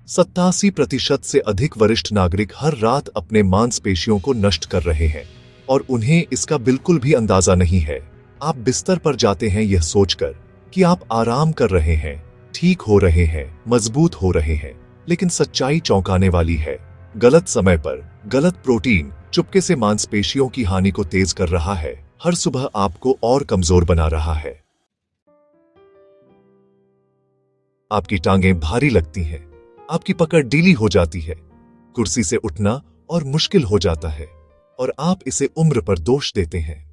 87% से अधिक वरिष्ठ नागरिक हर रात अपने मांसपेशियों को नष्ट कर रहे हैं और उन्हें इसका बिल्कुल भी अंदाजा नहीं है। आप बिस्तर पर जाते हैं यह सोचकर कि आप आराम कर रहे हैं, ठीक हो रहे हैं, मजबूत हो रहे हैं, लेकिन सच्चाई चौंकाने वाली है। गलत समय पर गलत प्रोटीन चुपके से मांसपेशियों की हानि को तेज कर रहा है, हर सुबह आपको और कमजोर बना रहा है। आपकी टांगें भारी लगती हैं, आपकी पकड़ ढीली हो जाती है, कुर्सी से उठना और मुश्किल हो जाता है और आप इसे उम्र पर दोष देते हैं।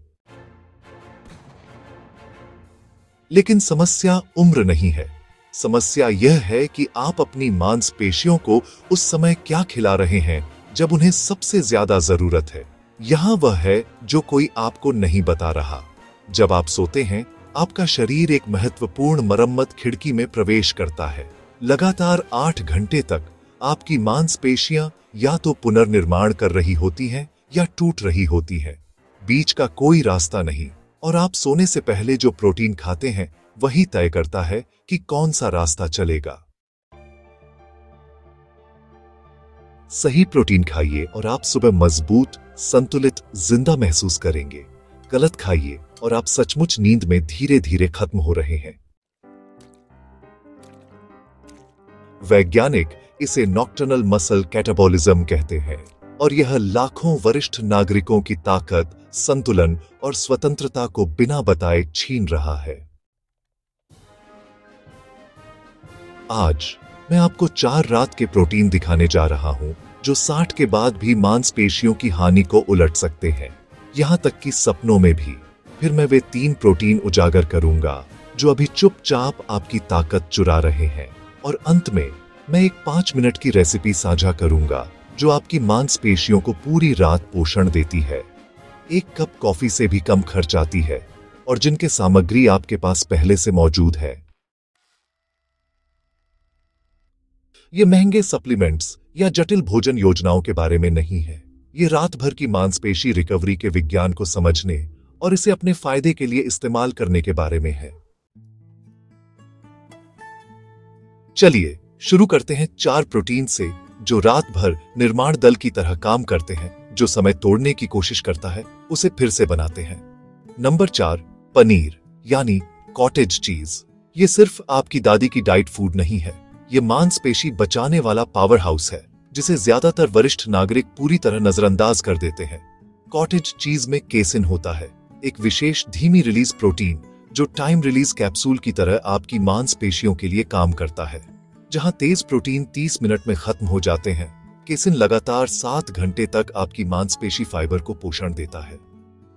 लेकिन समस्या उम्र नहीं है, समस्या यह है कि आप अपनी मांसपेशियों को उस समय क्या खिला रहे हैं जब उन्हें सबसे ज्यादा जरूरत है। यहां वह है जो कोई आपको नहीं बता रहा। जब आप सोते हैं, आपका शरीर एक महत्वपूर्ण मरम्मत खिड़की में प्रवेश करता है। लगातार 8 घंटे तक आपकी मांसपेशियां या तो पुनर्निर्माण कर रही होती हैं या टूट रही होती हैं। बीच का कोई रास्ता नहीं, और आप सोने से पहले जो प्रोटीन खाते हैं वही तय करता है कि कौन सा रास्ता चलेगा। सही प्रोटीन खाइए और आप सुबह मजबूत, संतुलित, जिंदा महसूस करेंगे। गलत खाइए और आप सचमुच नींद में धीरे धीरे खत्म हो रहे हैं। वैज्ञानिक इसे नॉक्टर्नल मसल कैटाबॉलिज्म कहते हैं और यह लाखों वरिष्ठ नागरिकों की ताकत, संतुलन और स्वतंत्रता को बिना बताए छीन रहा है। आज मैं आपको 4 रात के प्रोटीन दिखाने जा रहा हूं जो 60 के बाद भी मांसपेशियों की हानि को उलट सकते हैं, यहां तक कि सपनों में भी। फिर मैं वे 3 प्रोटीन उजागर करूंगा जो अभी चुपचाप आपकी ताकत चुरा रहे हैं, और अंत में मैं एक 5 मिनट की रेसिपी साझा करूंगा जो आपकी मांसपेशियों को पूरी रात पोषण देती है। 1 कप कॉफी से भी कम खर्च आती है और जिनके सामग्री आपके पास पहले से मौजूद है। ये महंगे सप्लीमेंट्स या जटिल भोजन योजनाओं के बारे में नहीं है। ये रात भर की मांसपेशी रिकवरी के विज्ञान को समझने और इसे अपने फायदे के लिए इस्तेमाल करने के बारे में है। चलिए शुरू करते हैं 4 प्रोटीन से जो रात भर निर्माण दल की तरह काम करते हैं, जो समय तोड़ने की कोशिश करता है उसे फिर से बनाते हैं। नंबर 4, पनीर यानी कॉटेज चीज। ये सिर्फ आपकी दादी की डाइट फूड नहीं है, ये मांसपेशी बचाने वाला पावर हाउस है जिसे ज्यादातर वरिष्ठ नागरिक पूरी तरह नजरअंदाज कर देते हैं। कॉटेज चीज में केसिन होता है, एक विशेष धीमी रिलीज प्रोटीन जो टाइम रिलीज कैप्सूल की तरह आपकी मांसपेशियों के लिए काम करता है। जहां तेज प्रोटीन 30 मिनट में खत्म हो जाते हैं, केसिन लगातार 7 घंटे तक आपकी मांसपेशी फाइबर को पोषण देता है।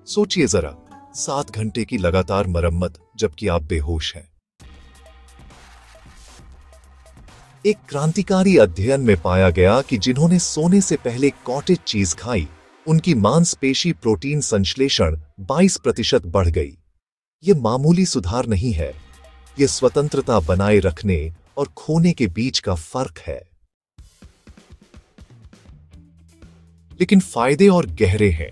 सोचिए जरा, 7 घंटे की लगातार मरम्मत जबकि आप बेहोश हैं। एक क्रांतिकारी अध्ययन में पाया गया कि जिन्होंने सोने से पहले कॉटेज चीज खाई, उनकी मांसपेशी प्रोटीन संश्लेषण 22% बढ़ गई। यह मामूली सुधार नहीं है, यह स्वतंत्रता बनाए रखने और खोने के बीच का फर्क है। लेकिन फायदे और गहरे हैं।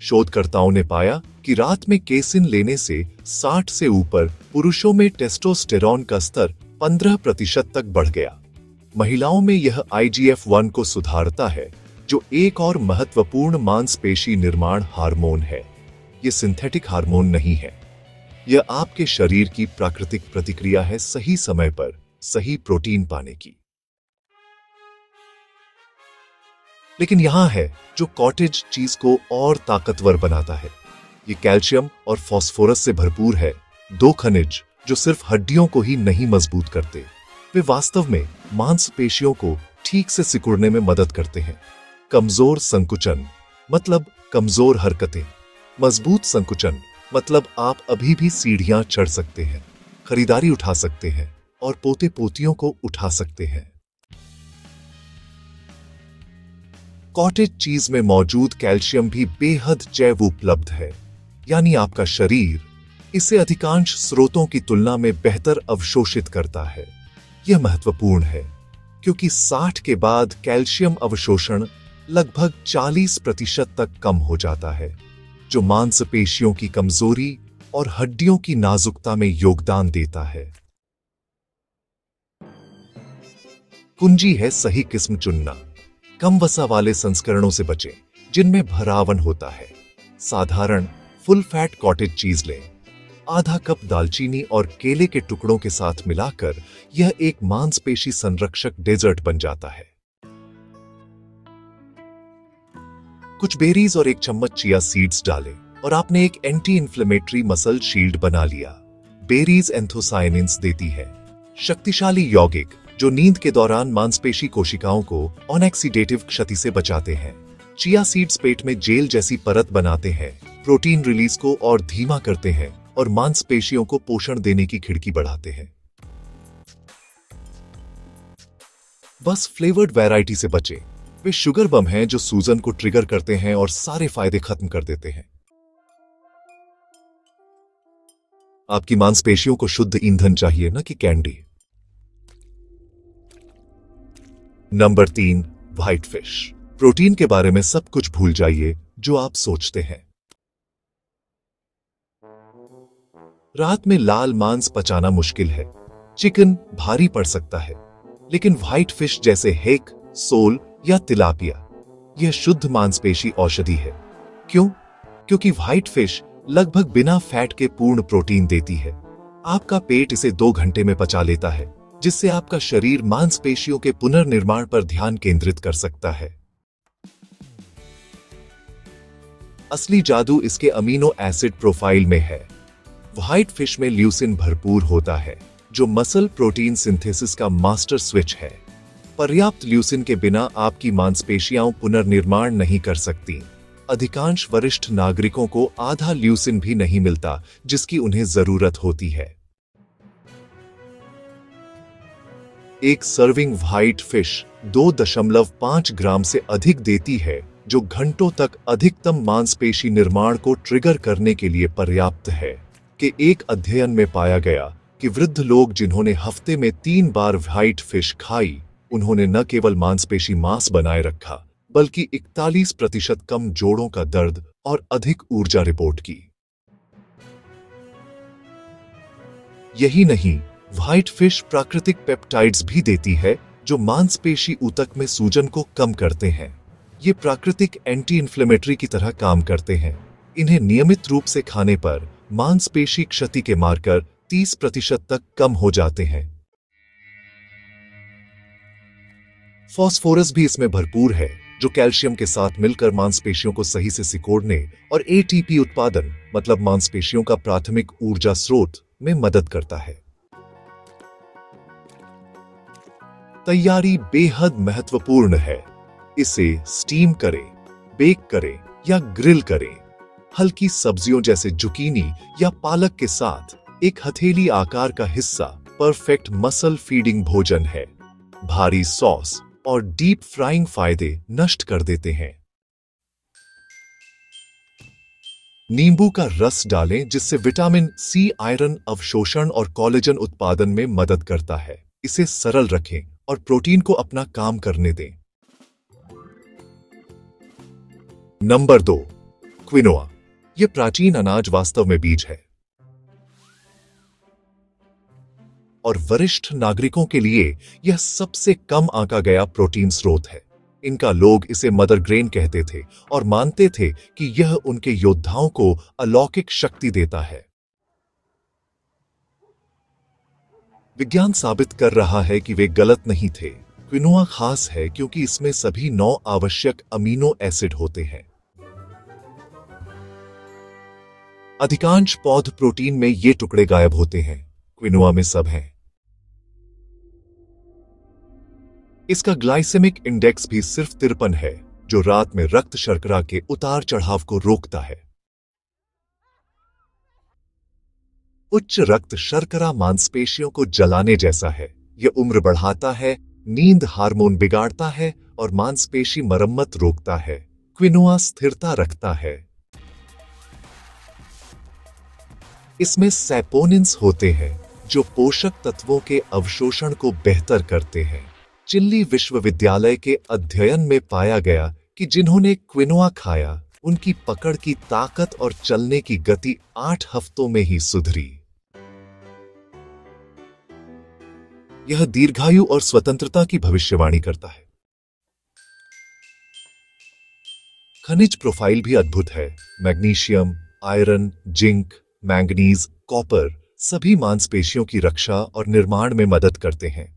शोधकर्ताओं ने पाया कि रात में केसिन लेने से 60 से ऊपर पुरुषों में टेस्टोस्टेरॉन का स्तर 15% तक बढ़ गया। महिलाओं में यह IGF-1 को सुधारता है, जो एक और महत्वपूर्ण मांसपेशी निर्माण हार्मोन है। यह सिंथेटिक हार्मोन नहीं है, यह आपके शरीर की प्राकृतिक प्रतिक्रिया है सही समय पर सही प्रोटीन पाने की। लेकिन यहां है जो कॉटेज चीज को और ताकतवर बनाता है। ये कैल्शियम और फास्फोरस से भरपूर है, 2 खनिज जो सिर्फ हड्डियों को ही नहीं मजबूत करते, वे वास्तव में मांसपेशियों को ठीक से सिकुड़ने में मदद करते हैं। कमजोर संकुचन मतलब कमजोर हरकतें, मजबूत संकुचन मतलब आप अभी भी सीढ़ियां चढ़ सकते हैं, खरीदारी उठा सकते हैं और पोते पोतियों को उठा सकते हैं। कॉटेज चीज में मौजूद कैल्शियम भी बेहद जैव उपलब्ध है, यानी आपका शरीर इसे अधिकांश स्रोतों की तुलना में बेहतर अवशोषित करता है। यह महत्वपूर्ण है क्योंकि 60 के बाद कैल्शियम अवशोषण लगभग 40% तक कम हो जाता है, जो मांसपेशियों की कमजोरी और हड्डियों की नाजुकता में योगदान देता है। कुंजी है सही किस्म चुनना। कम वसा वाले संस्करणों से बचें, जिनमें भरावन होता है। साधारण फुल फैट कॉटेज चीज लें। आधा कप दालचीनी और केले के टुकड़ों के साथ मिलाकर यह एक मांसपेशी संरक्षक डेजर्ट बन जाता है। कुछ बेरीज और एक चम्मच चिया सीड्स डालें और आपने एक एंटी इंफ्लेमेटरी मसल शील्ड बना लिया। बेरीज एंथोसायनिन्स देती है, शक्तिशाली यौगिक जो नींद के दौरान मांसपेशी कोशिकाओं को ऑक्सीडेटिव क्षति से बचाते हैं। चिया सीड्स पेट में जेल जैसी परत बनाते हैं, प्रोटीन रिलीज को और धीमा करते हैं और मांसपेशियों को पोषण देने की खिड़की बढ़ाते हैं। बस फ्लेवर्ड वैरायटी से बचें। वे शुगर बम हैं जो सूजन को ट्रिगर करते हैं और सारे फायदे खत्म कर देते हैं। आपकी मांसपेशियों को शुद्ध ईंधन चाहिए, न कि candy. Number 3, white fish. Protein के बारे में सब कुछ भूल जाइए जो आप सोचते हैं। रात में लाल मांस पचाना मुश्किल है। चिकन भारी पड़ सकता है, लेकिन व्हाइट फिश जैसे हेक, सोल या तिलापिया, यह शुद्ध मांसपेशी औषधि है। क्यों? क्योंकि व्हाइट फिश लगभग बिना फैट के पूर्ण प्रोटीन देती है। आपका पेट इसे 2 घंटे में पचा लेता है, जिससे आपका शरीर मांसपेशियों के पुनर्निर्माण पर ध्यान केंद्रित कर सकता है। असली जादू इसके अमीनो एसिड प्रोफाइल में है। व्हाइट फिश में ल्यूसिन भरपूर होता है, जो मसल प्रोटीन सिंथेसिस का मास्टर स्विच है। पर्याप्त ल्यूसिन के बिना आपकी मांसपेशियां पुनर्निर्माण नहीं कर सकती। अधिकांश वरिष्ठ नागरिकों को आधा ल्यूसिन भी नहीं मिलता, जिसकी उन्हें जरूरत होती है। एक सर्विंग व्हाइट फिश 2.5 ग्राम से अधिक देती है, जो घंटों तक अधिकतम मांसपेशी निर्माण को ट्रिगर करने के लिए पर्याप्त है। कि एक अध्ययन में पाया गया कि वृद्ध लोग जिन्होंने हफ्ते में 3 बार व्हाइट फिश खाई, उन्होंने न केवल मांसपेशी मांस बनाए रखा, बल्कि 41% कम जोड़ों का दर्द और अधिक ऊर्जा रिपोर्ट की। यही नहीं, व्हाइट फिश प्राकृतिक पेप्टाइड्स भी देती है, जो मांसपेशी ऊतक में सूजन को कम करते हैं। ये प्राकृतिक एंटी इंफ्लेमेटरी की तरह काम करते हैं। इन्हें नियमित रूप से खाने पर मांसपेशी क्षति के मार्कर 30% तक कम हो जाते हैं। फास्फोरस भी इसमें भरपूर है, जो कैल्शियम के साथ मिलकर मांसपेशियों को सही से सिकोड़ने और एटीपी उत्पादन, मतलब मांसपेशियों का प्राथमिक ऊर्जा स्रोत, में मदद करता है। तैयारी बेहद महत्वपूर्ण है। इसे स्टीम करें, बेक करें या ग्रिल करें। हल्की सब्जियों जैसे जुकीनी या पालक के साथ एक हथेली आकार का हिस्सा परफेक्ट मसल फीडिंग भोजन है। भारी सॉस और डीप फ्राइंग फायदे नष्ट कर देते हैं। नींबू का रस डालें, जिससे विटामिन सी आयरन अवशोषण और कोलेजन उत्पादन में मदद करता है। इसे सरल रखें और प्रोटीन को अपना काम करने दें। Number 2, quinoa. यह प्राचीन अनाज वास्तव में बीज है और वरिष्ठ नागरिकों के लिए यह सबसे कम आंका गया प्रोटीन स्रोत है। इनका लोग इसे मदर ग्रेन कहते थे और मानते थे कि यह उनके योद्धाओं को अलौकिक शक्ति देता है। विज्ञान साबित कर रहा है कि वे गलत नहीं थे। क्विनोआ खास है क्योंकि इसमें सभी 9 आवश्यक अमीनो एसिड होते हैं। अधिकांश पौध प्रोटीन में ये टुकड़े गायब होते हैं, क्विनोआ में सब हैं। इसका ग्लाइसेमिक इंडेक्स भी सिर्फ 53 है, जो रात में रक्त शर्करा के उतार चढ़ाव को रोकता है। उच्च रक्त शर्करा मांसपेशियों को जलाने जैसा है। यह उम्र बढ़ाता है, नींद हार्मोन बिगाड़ता है और मांसपेशी मरम्मत रोकता है। क्विनोआ स्थिरता रखता है। इसमें सैपोनिन्स होते हैं, जो पोषक तत्वों के अवशोषण को बेहतर करते हैं। चिल्ली विश्वविद्यालय के अध्ययन में पाया गया कि जिन्होंने क्विनोआ खाया, उनकी पकड़ की ताकत और चलने की गति 8 हफ्तों में ही सुधरी। यह दीर्घायु और स्वतंत्रता की भविष्यवाणी करता है। खनिज प्रोफाइल भी अद्भुत है। Magnesium, iron, zinc, manganese, copper सभी मांसपेशियों की रक्षा और निर्माण में मदद करते हैं।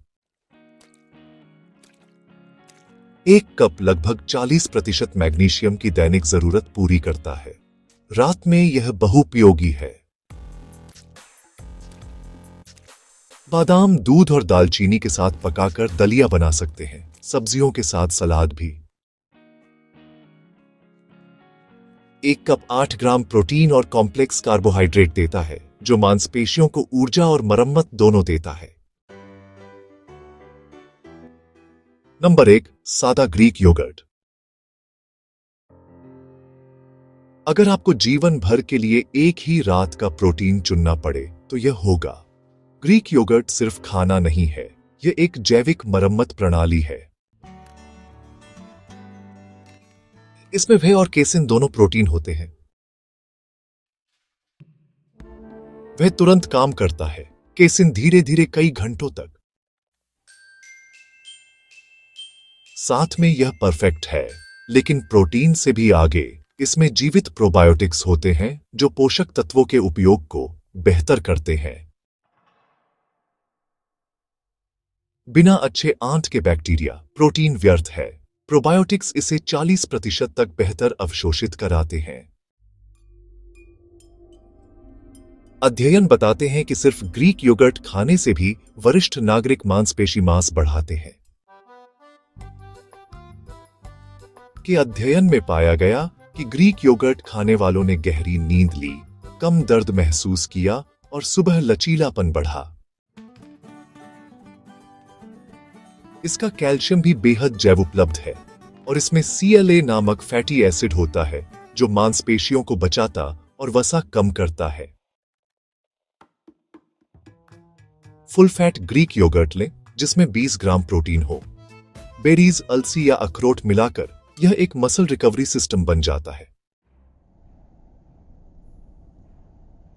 एक कप लगभग 40% मैग्नीशियम की दैनिक जरूरत पूरी करता है। रात में यह बहुपयोगी है। बादाम दूध और दालचीनी के साथ पकाकर दलिया बना सकते हैं, सब्जियों के साथ सलाद भी। एक कप 8 ग्राम प्रोटीन और कॉम्प्लेक्स कार्बोहाइड्रेट देता है, जो मांसपेशियों को ऊर्जा और मरम्मत दोनों देता है। नंबर 1, सादा ग्रीक योगर्ट। अगर आपको जीवन भर के लिए एक ही रात का प्रोटीन चुनना पड़े तो यह होगा। ग्रीक योगर्ट सिर्फ खाना नहीं है, यह एक जैविक मरम्मत प्रणाली है। इसमें व्हे और केसिन दोनों प्रोटीन होते हैं। वह तुरंत काम करता है, केसिन धीरे धीरे कई घंटों तक। साथ में यह परफेक्ट है, लेकिन प्रोटीन से भी आगे इसमें जीवित प्रोबायोटिक्स होते हैं जो पोषक तत्वों के उपयोग को बेहतर करते हैं। बिना अच्छे आंत के बैक्टीरिया प्रोटीन व्यर्थ है। प्रोबायोटिक्स इसे 40% तक बेहतर अवशोषित कराते हैं। अध्ययन बताते हैं कि सिर्फ ग्रीक योगर्ट खाने से भी वरिष्ठ नागरिक मांसपेशी मांस बढ़ाते हैं। के अध्ययन में पाया गया कि ग्रीक योगर्ट खाने वालों ने गहरी नींद ली, कम दर्द महसूस किया और सुबह लचीलापन बढ़ा। इसका कैल्शियम भी बेहद जैवोपलब्ध है और इसमें CLA नामक फैटी एसिड होता है जो मांसपेशियों को बचाता और वसा कम करता है। फुल फैट ग्रीक योगर्ट लें जिसमें 20 ग्राम प्रोटीन हो। बेरीज, अलसी या अखरोट मिलाकर यह एक मसल रिकवरी सिस्टम बन जाता है।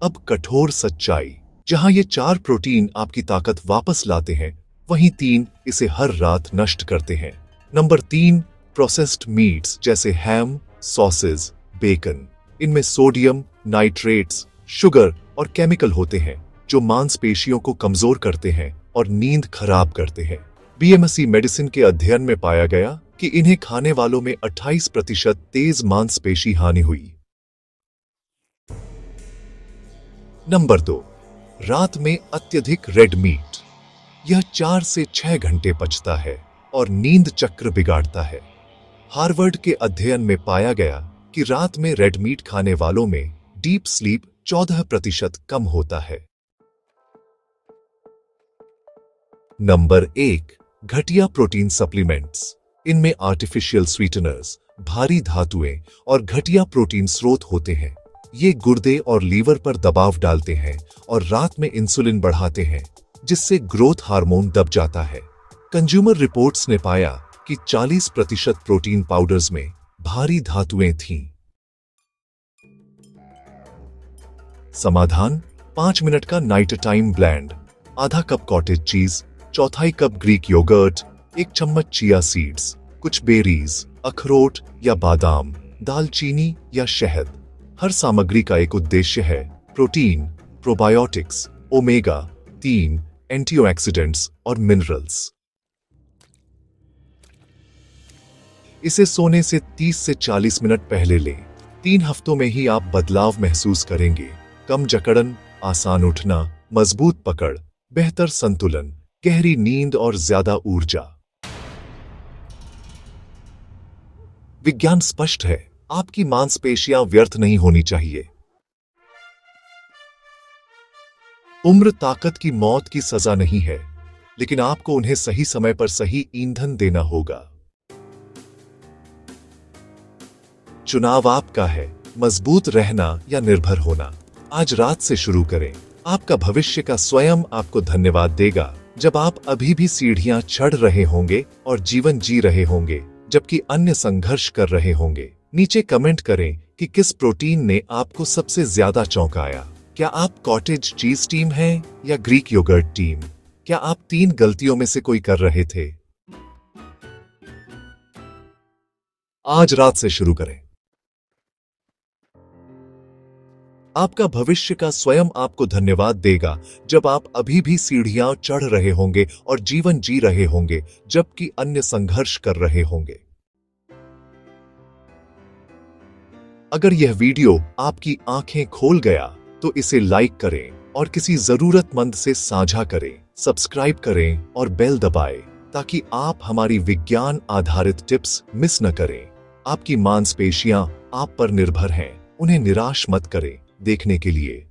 अब कठोर सच्चाई, जहां ये 4 प्रोटीन आपकी ताकत वापस लाते हैं, वहीं 3 इसे हर रात नष्ट करते हैं। नंबर 3, प्रोसेस्ड मीट्स जैसे हैम, सॉसेज, बेकन। इनमें सोडियम, नाइट्रेट्स, शुगर और केमिकल होते हैं जो मांसपेशियों को कमजोर करते हैं और नींद खराब करते हैं। BMC मेडिसिन के अध्ययन में पाया गया कि इन्हें खाने वालों में 28% तेज मांसपेशी हानि हुई। नंबर 2, रात में अत्यधिक रेड मीट। यह 4 से 6 घंटे पचता है और नींद चक्र बिगाड़ता है। हार्वर्ड के अध्ययन में पाया गया कि रात में रेड मीट खाने वालों में डीप स्लीप 14% कम होता है। नंबर 1, घटिया प्रोटीन सप्लीमेंट्स। इनमें आर्टिफिशियल स्वीटनर्स, भारी धातुएं और घटिया प्रोटीन स्रोत होते हैं। ये गुर्दे और लीवर पर दबाव डालते हैं और रात में इंसुलिन बढ़ाते हैं, जिससे ग्रोथ हार्मोन दब जाता है। कंज्यूमर रिपोर्ट्स ने पाया कि 40% प्रोटीन पाउडर्स में भारी धातुएं थीं। समाधान: 5 मिनट का नाइट टाइम ब्लेंड। आधा cup cottage cheese, 1/4 cup Greek yogurt, 1 चम्मच चिया सीड्स, कुछ बेरीज, अखरोट या बादाम, दालचीनी या शहद। हर सामग्री का एक उद्देश्य है: प्रोटीन, प्रोबायोटिक्स, ओमेगा 3, एंटीऑक्सीडेंट्स और मिनरल्स। इसे सोने से 30 से 40 मिनट पहले लें। 3 हफ्तों में ही आप बदलाव महसूस करेंगे। कम जकड़न, आसान उठना, मजबूत पकड़, बेहतर संतुलन, गहरी नींद और ज्यादा ऊर्जा। विज्ञान स्पष्ट है, आपकी मांसपेशियां व्यर्थ नहीं होनी चाहिए। उम्र ताकत की मौत की सजा नहीं है, लेकिन आपको उन्हें सही समय पर सही ईंधन देना होगा। चुनाव आपका है, मजबूत रहना या निर्भर होना। आज रात से शुरू करें। आपका भविष्य का स्वयं आपको धन्यवाद देगा जब आप अभी भी सीढ़ियां चढ़ रहे होंगे और जीवन जी रहे होंगे, जबकि अन्य संघर्ष कर रहे होंगे। नीचे कमेंट करें कि किस प्रोटीन ने आपको सबसे ज्यादा चौंकाया। क्या आप कॉटेज चीज टीम हैं या ग्रीक योगर्ट टीम? क्या आप 3 गलतियों में से कोई कर रहे थे? आज रात से शुरू करें। आपका भविष्य का स्वयं आपको धन्यवाद देगा जब आप अभी भी सीढ़ियां चढ़ रहे होंगे और जीवन जी रहे होंगे, जबकि अन्य संघर्ष कर रहे होंगे। अगर यह वीडियो आपकी आंखें खोल गया तो इसे लाइक करें और किसी जरूरतमंद से साझा करें, सब्सक्राइब करें और बेल दबाएं ताकि आप हमारी विज्ञान आधारित टिप्स मिस न करें। आपकी मांसपेशियां आप पर निर्भर हैं, उन्हें निराश मत करें। देखने के लिए